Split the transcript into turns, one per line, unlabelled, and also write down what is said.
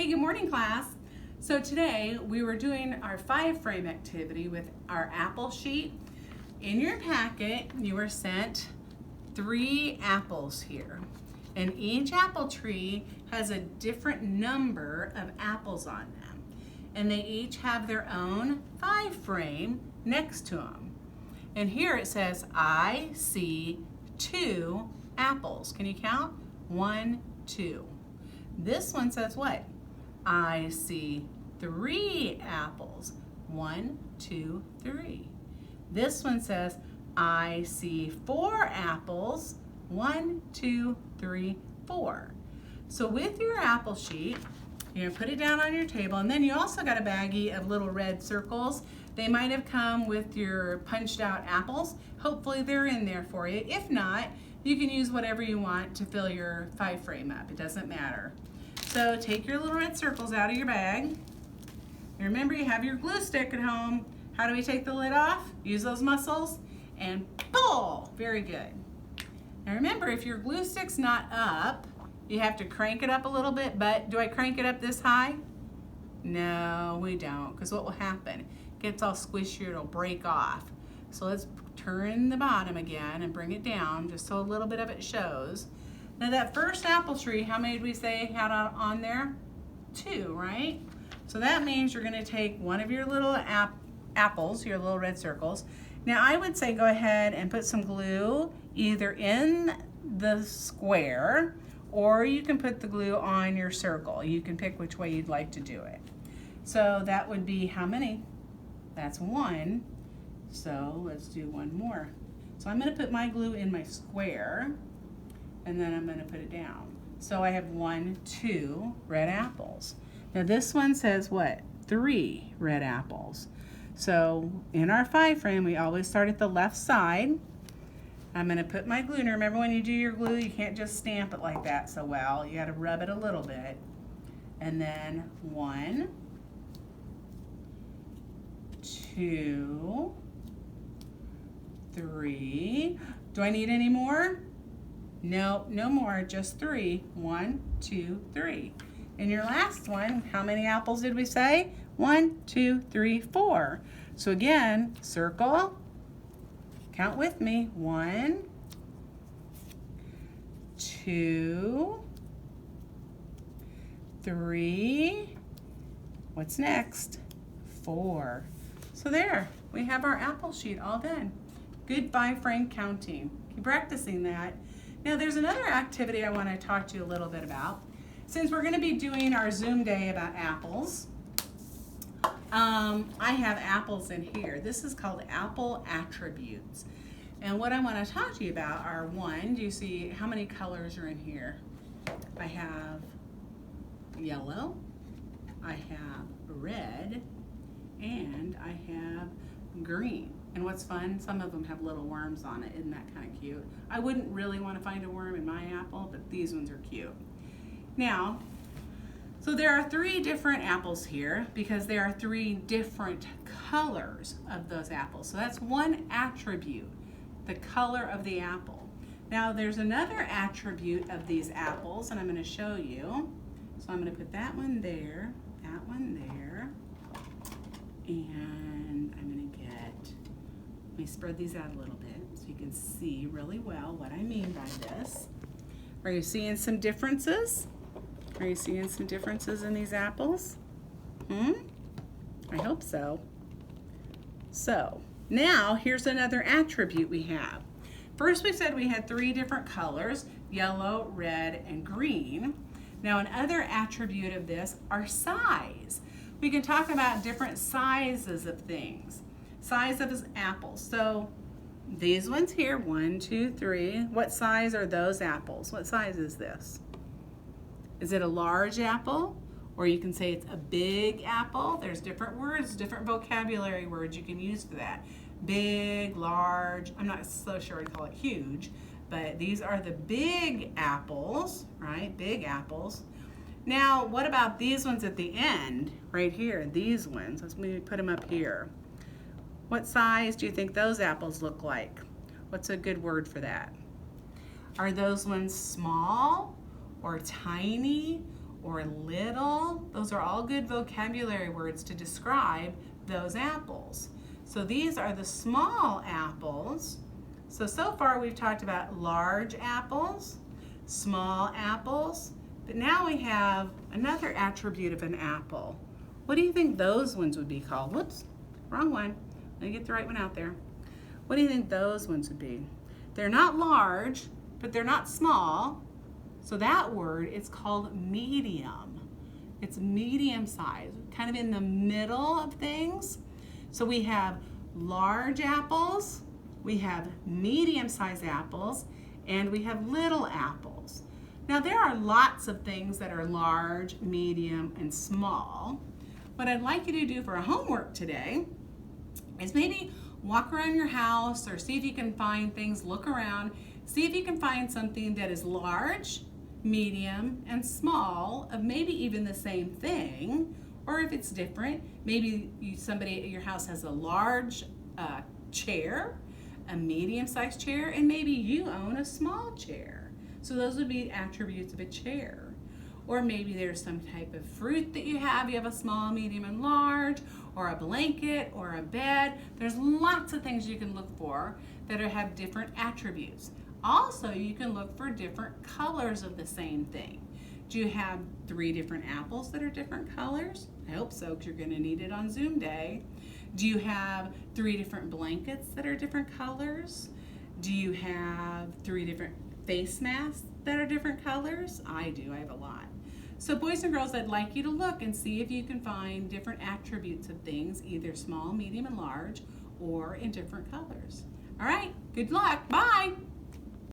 Hey, good morning, class. So today we were doing our 5-frame activity with our apple sheet. In your packet, you were sent 3 apples here. And each apple tree has a different number of apples on them. And they each have their own 5-frame next to them. And here it says, I see 2 apples. Can you count? 1, 2. This one says what? I see 3 apples. 1, 2, 3. This one says, I see 4 apples. 1, 2, 3, 4. So with your apple sheet, you're gonna put it down on your table, and then you also got a baggie of little red circles. They might have come with your punched out apples. Hopefully they're in there for you. If not, you can use whatever you want to fill your 5-frame up. It doesn't matter. So take your little red circles out of your bag. And remember, you have your glue stick at home. How do we take the lid off? Use those muscles and pull. Very good. Now remember, if your glue stick's not up, you have to crank it up a little bit, but do I crank it up this high? No, we don't, because what will happen? It gets all squishy, it'll break off. So let's turn the bottom again and bring it down just so a little bit of it shows. Now that first apple tree, how many did we say had on there? 2, right? So that means you're gonna take one of your little apples, your little red circles. Now I would say go ahead and put some glue either in the square, or you can put the glue on your circle. You can pick which way you'd like to do it. So that would be how many? That's 1. So let's do one more. So I'm gonna put my glue in my square, and then I'm gonna put it down. So I have 1, 2 red apples. Now this one says what? 3 red apples. So in our 5-frame, we always start at the left side. I'm gonna put my glue, and remember when you do your glue, you can't just stamp it like that so well. You gotta rub it a little bit. And then 1, 2, 3. Do I need any more? No, no more, just 3. 1, 2, 3. And your last one, how many apples did we say? 1, 2, 3, 4. So again, circle, count with me. 1, 2, 3. What's next? 4. So there, we have our apple sheet all done. Good 5-frame counting. Keep practicing that. Now there's another activity I want to talk to you a little bit about. Since we're going to be doing our Zoom day about apples, I have apples in here. This is called apple attributes. And what I want to talk to you about are, 1, do you see how many colors are in here? I have yellow, I have red, and I have green. And what's fun, some of them have little worms on it. Isn't that kind of cute? I wouldn't really want to find a worm in my apple, but these ones are cute. Now, so there are 3 different apples here because there are 3 different colors of those apples. So that's one attribute, the color of the apple. Now there's another attribute of these apples, and I'm going to show you. So I'm going to put that one there, and I'm going to let me spread these out a little bit so you can see really well what I mean by this. Are you seeing some differences? Are you seeing some differences in these apples? I hope so. So now here's another attribute we have. First we said we had 3 different colors, yellow, red, and green. Now another attribute of this are size. We can talk about different sizes of things. Size of apples. So these ones here, 1, 2, 3. What size are those apples? What size is this? Is it a large apple? Or you can say it's a big apple. There's different words, different vocabulary words you can use for that. Big, large, I'm not so sure I'd call it huge, but these are the big apples, right? Big apples. Now, what about these ones at the end, right here, these ones? Let's maybe put them up here. What size do you think those apples look like? What's a good word for that? Are those ones small or tiny or little. Those are all good vocabulary words to describe those apples. So these are the small apples. So far we've talked about large apples, small apples, but now we have another attribute of an apple. What do you think those ones would be called? Whoops, wrong one. Let me get the right one out there. What do you think those ones would be? They're not large, but they're not small. So that word is called medium. It's medium size, kind of in the middle of things. So we have large apples, we have medium-sized apples, and we have little apples. Now there are lots of things that are large, medium, and small. What I'd like you to do for a homework today is maybe walk around your house or see if you can find things, look around, see if you can find something that is large, medium, and small, of maybe even the same thing, or if it's different, maybe somebody at your house has a large chair, a medium-sized chair, and maybe you own a small chair. So those would be attributes of a chair. Or maybe there's some type of fruit that you have a small, medium, and large, or a blanket, or a bed. There's lots of things you can look for that have different attributes. Also, you can look for different colors of the same thing. Do you have 3 different apples that are different colors? I hope so, because you're going to need it on Zoom day. Do you have 3 different blankets that are different colors? Do you have 3 different face masks that are different colors? I do, I have a lot. So boys and girls, I'd like you to look and see if you can find different attributes of things, either small, medium, and large, or in different colors. All right, good luck, bye.